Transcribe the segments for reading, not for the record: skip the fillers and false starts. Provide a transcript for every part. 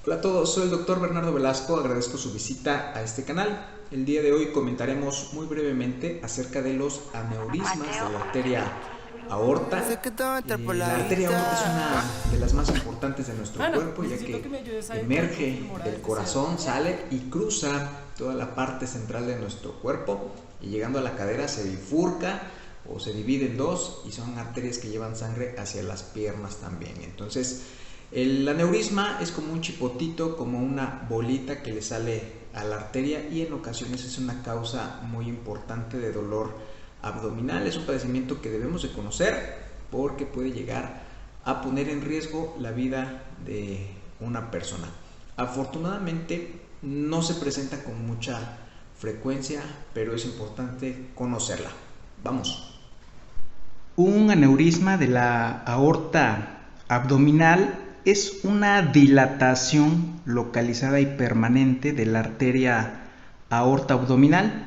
Hola a todos, soy el doctor Bernardo Velasco, agradezco su visita a este canal. El día de hoy comentaremos muy brevemente acerca de los aneurismas de la arteria aorta. La arteria aorta es una de las más importantes de nuestro cuerpo, ya que emerge del corazón, sale y cruza toda la parte central de nuestro cuerpo y llegando a la cadera se bifurca o se divide en dos y son arterias que llevan sangre hacia las piernas también. Entonces, el aneurisma es como un chipotito, como una bolita que le sale a la arteria y en ocasiones es una causa muy importante de dolor abdominal. Es un padecimiento que debemos de conocer porque puede llegar a poner en riesgo la vida de una persona. Afortunadamente no se presenta con mucha frecuencia, pero es importante conocerla. Vamos. Un aneurisma de la aorta abdominal es una dilatación localizada y permanente de la arteria aorta abdominal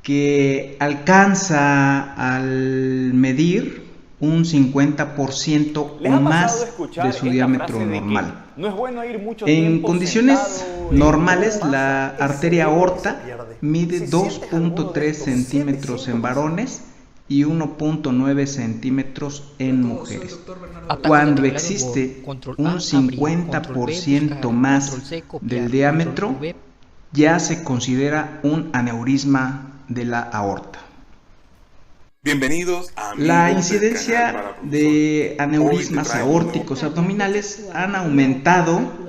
que alcanza al medir un 50% o más de su diámetro normal. En condiciones normales, la arteria aorta mide 2.3 centímetros en varones y 1.9 centímetros en mujeres. Cuando existe un 50% más del diámetro, ya se considera un aneurisma de la aorta. Bienvenidos a La incidencia de aneurismas aórticos abdominales han aumentado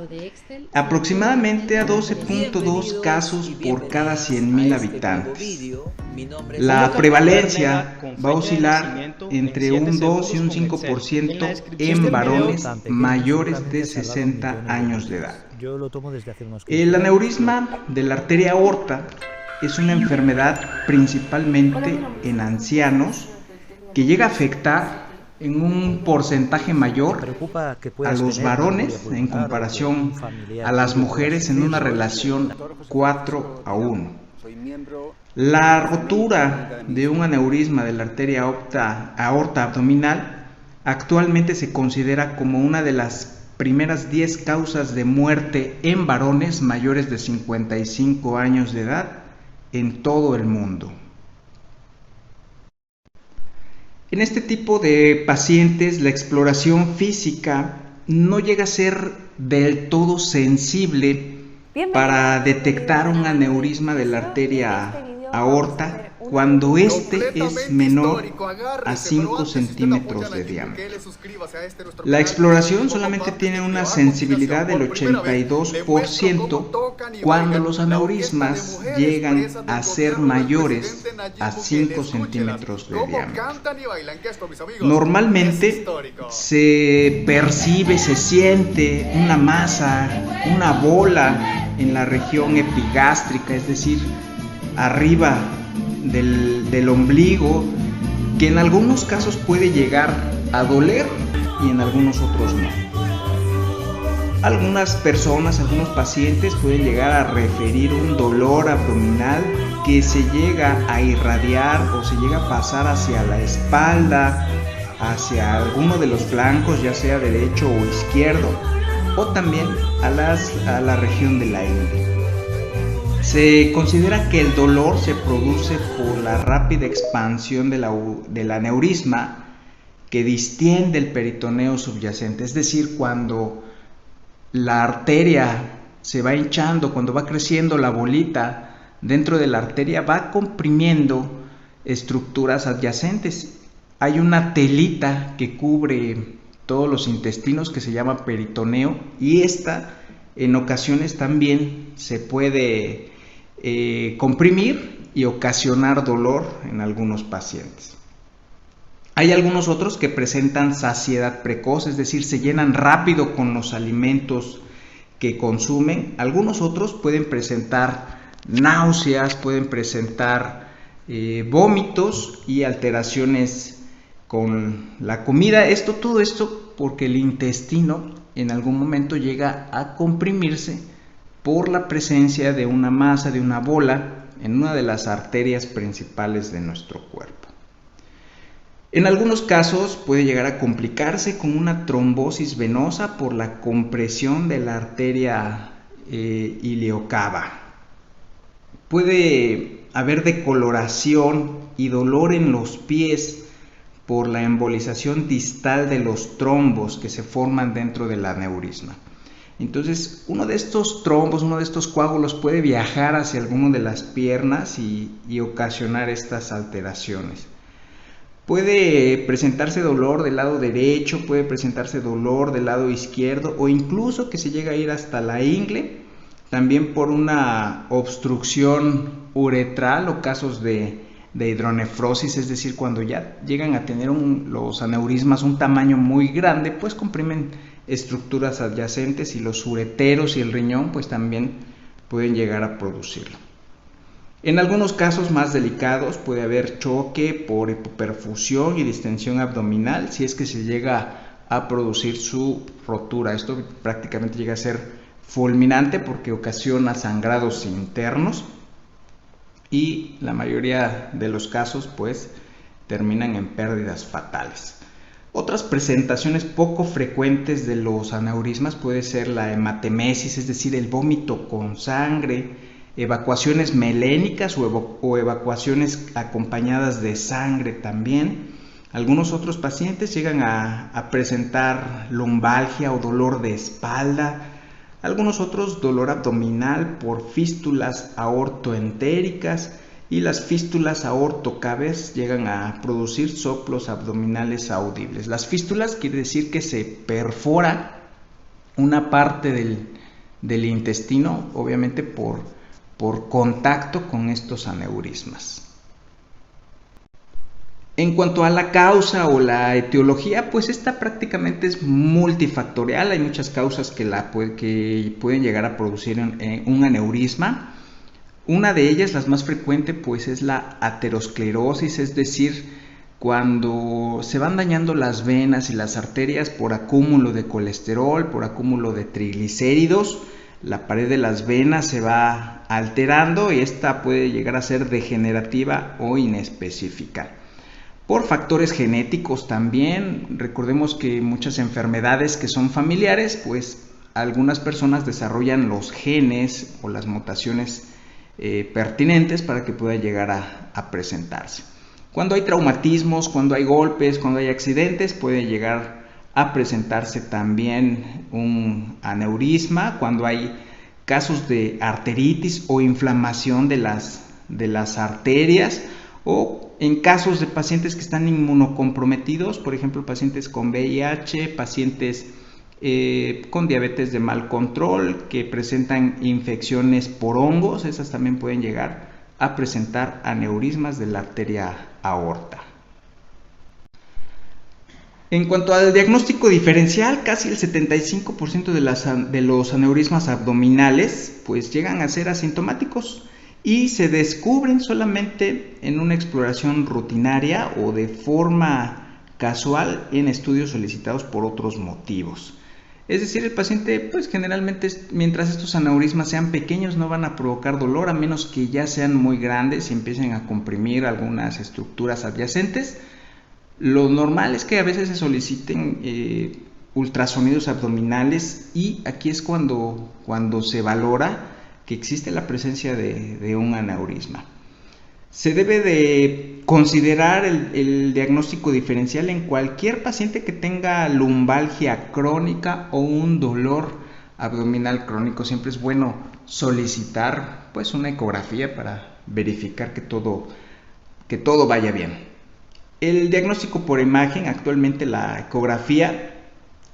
aproximadamente a 12.2 casos por cada 100.000 habitantes. La prevalencia va a oscilar entre un 2 y un 5% en varones mayores de 60 años de edad. El aneurisma de la arteria aorta es una enfermedad principalmente en ancianos que llega a afectar en un porcentaje mayor a los varones en comparación a las mujeres en una relación 4:1. La rotura de un aneurisma de la arteria aorta abdominal actualmente se considera como una de las primeras 10 causas de muerte en varones mayores de 55 años de edad en todo el mundo. En este tipo de pacientes, la exploración física no llega a ser del todo sensible para detectar un aneurisma de la arteria aorta cuando este es menor a 5 centímetros de diámetro. La exploración solamente tiene una sensibilidad del 82% cuando los aneurismas llegan a ser mayores a 5 centímetros de diámetro. Normalmente se percibe, se siente una masa, una bola en la región epigástrica, es decir, arriba del ombligo, que en algunos casos puede llegar a doler y en algunos otros no. Algunas personas, algunos pacientes pueden llegar a referir un dolor abdominal que se llega a irradiar o se llega a pasar hacia la espalda, hacia alguno de los flancos, ya sea derecho o izquierdo, o también a la región de la ingle. Se considera que el dolor se produce por la rápida expansión del aneurisma que distiende el peritoneo subyacente, es decir, cuando la arteria se va hinchando, cuando va creciendo la bolita dentro de la arteria, va comprimiendo estructuras adyacentes. Hay una telita que cubre todos los intestinos que se llama peritoneo y esta en ocasiones también se puede comprimir y ocasionar dolor en algunos pacientes. Hay algunos otros que presentan saciedad precoz, es decir, se llenan rápido con los alimentos que consumen. Algunos otros pueden presentar náuseas, pueden presentar vómitos y alteraciones con la comida. Todo esto porque el intestino en algún momento llega a comprimirse por la presencia de una masa, de una bola, en una de las arterias principales de nuestro cuerpo. En algunos casos puede llegar a complicarse con una trombosis venosa por la compresión de la arteria iliocava. Puede haber decoloración y dolor en los pies por la embolización distal de los trombos que se forman dentro del aneurisma. Entonces, uno de estos trombos, uno de estos coágulos puede viajar hacia alguno de las piernas y ocasionar estas alteraciones. Puede presentarse dolor del lado derecho, puede presentarse dolor del lado izquierdo o incluso que se llega a ir hasta la ingle, también por una obstrucción uretral o casos de hidronefrosis, es decir, cuando ya llegan a tener los aneurismas un tamaño muy grande, pues comprimen estructuras adyacentes y los ureteros y el riñón pues también pueden llegar a producirlo. En algunos casos más delicados puede haber choque por hipoperfusión y distensión abdominal si es que se llega a producir su rotura. Esto prácticamente llega a ser fulminante porque ocasiona sangrados internos y la mayoría de los casos pues terminan en pérdidas fatales. Otras presentaciones poco frecuentes de los aneurismas puede ser la hematemesis, es decir, el vómito con sangre, evacuaciones melénicas o evacuaciones acompañadas de sangre también. Algunos otros pacientes llegan a presentar lumbalgia o dolor de espalda. Algunos otros dolor abdominal por fístulas aortoentéricas y las fístulas aortocaves llegan a producir soplos abdominales audibles. Las fístulas quiere decir que se perfora una parte del intestino, obviamente por contacto con estos aneurismas. En cuanto a la causa o la etiología, pues esta prácticamente es multifactorial. Hay muchas causas que pueden llegar a producir un aneurisma. Una de ellas, la más frecuente, pues es la aterosclerosis, es decir, cuando se van dañando las venas y las arterias por acúmulo de colesterol, por acúmulo de triglicéridos, la pared de las venas se va alterando y esta puede llegar a ser degenerativa o inespecífica. Por factores genéticos también, recordemos que muchas enfermedades que son familiares, pues algunas personas desarrollan los genes o las mutaciones pertinentes para que pueda llegar a presentarse. Cuando hay traumatismos, cuando hay golpes, cuando hay accidentes, puede llegar a presentarse también un aneurisma. Cuando hay casos de arteritis o inflamación de las arterias, o en casos de pacientes que están inmunocomprometidos, por ejemplo pacientes con VIH, pacientes con diabetes de mal control, que presentan infecciones por hongos, esas también pueden llegar a presentar aneurismas de la arteria aorta. En cuanto al diagnóstico diferencial, casi el 75% de los aneurismas abdominales pues llegan a ser asintomáticos y se descubren solamente en una exploración rutinaria o de forma casual en estudios solicitados por otros motivos. Es decir, el paciente pues generalmente mientras estos aneurismas sean pequeños no van a provocar dolor, a menos que ya sean muy grandes y empiecen a comprimir algunas estructuras adyacentes. Lo normal es que a veces se soliciten ultrasonidos abdominales y aquí es cuando se valora que existe la presencia de un aneurisma. Se debe de considerar el diagnóstico diferencial en cualquier paciente que tenga lumbalgia crónica o un dolor abdominal crónico. Siempre es bueno solicitar pues una ecografía para verificar que todo vaya bien. El diagnóstico por imagen, actualmente la ecografía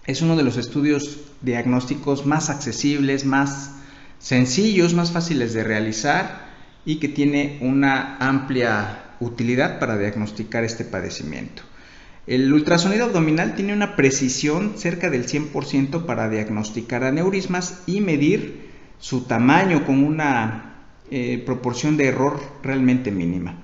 es uno de los estudios diagnósticos más accesibles, más sencillos, más fáciles de realizar y que tiene una amplia utilidad para diagnosticar este padecimiento. El ultrasonido abdominal tiene una precisión cerca del 100% para diagnosticar aneurismas y medir su tamaño con una proporción de error realmente mínima.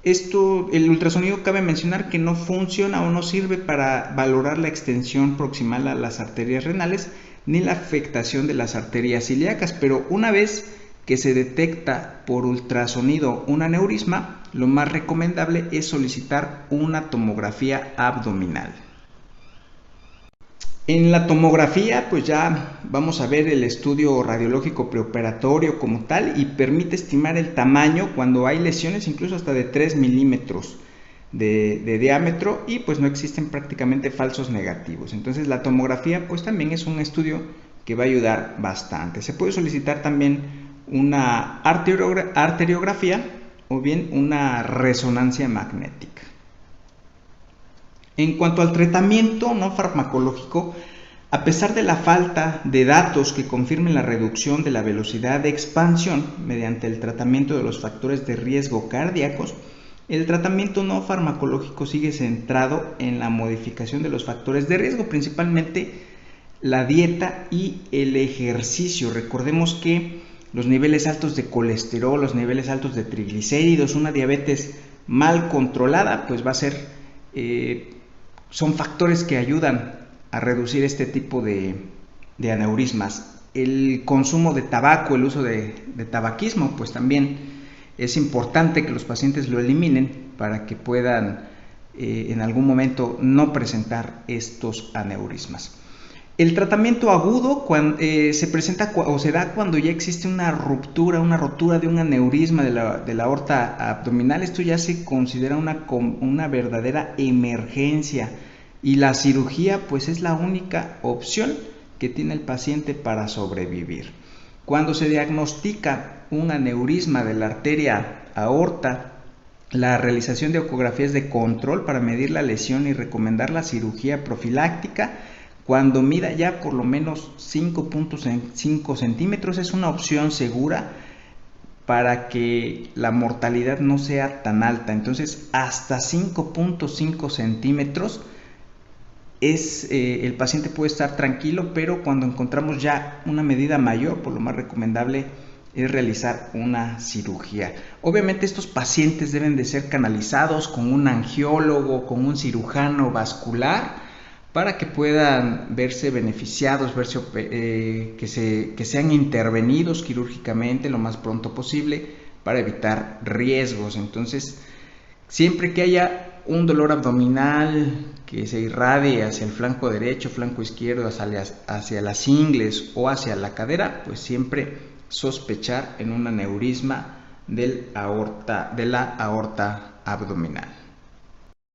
El ultrasonido cabe mencionar que no funciona o no sirve para valorar la extensión proximal a las arterias renales ni la afectación de las arterias ilíacas, pero una vez que se detecta por ultrasonido un aneurisma, lo más recomendable es solicitar una tomografía abdominal. En la tomografía, pues ya vamos a ver el estudio radiológico preoperatorio como tal y permite estimar el tamaño cuando hay lesiones incluso hasta de 3 milímetros de diámetro y pues no existen prácticamente falsos negativos. Entonces la tomografía pues también es un estudio que va a ayudar bastante. Se puede solicitar también una arteriografía o bien una resonancia magnética. En cuanto al tratamiento no farmacológico, a pesar de la falta de datos que confirmen la reducción de la velocidad de expansión mediante el tratamiento de los factores de riesgo cardíacos, el tratamiento no farmacológico sigue centrado en la modificación de los factores de riesgo, principalmente la dieta y el ejercicio. Recordemos que los niveles altos de colesterol, los niveles altos de triglicéridos, una diabetes mal controlada, pues va a ser son factores que ayudan a reducir este tipo de aneurismas. El consumo de tabaco, el uso de tabaquismo, pues también es importante que los pacientes lo eliminen para que puedan en algún momento no presentar estos aneurismas. El tratamiento agudo se presenta o se da cuando ya existe una rotura de un aneurisma de la aorta abdominal. Esto ya se considera una verdadera emergencia y la cirugía pues es la única opción que tiene el paciente para sobrevivir. Cuando se diagnostica un aneurisma de la arteria aorta, la realización de ecografías de control para medir la lesión y recomendar la cirugía profiláctica cuando mida ya por lo menos 5.5 centímetros es una opción segura para que la mortalidad no sea tan alta. Entonces hasta 5.5 centímetros el paciente puede estar tranquilo, pero cuando encontramos ya una medida mayor, pues lo más recomendable es realizar una cirugía. Obviamente estos pacientes deben de ser canalizados con un angiólogo, con un cirujano vascular, para que puedan verse beneficiados, que sean intervenidos quirúrgicamente lo más pronto posible para evitar riesgos. Entonces, siempre que haya un dolor abdominal que se irradie hacia el flanco derecho, flanco izquierdo, hacia las ingles o hacia la cadera, pues siempre sospechar en un aneurisma de la aorta abdominal.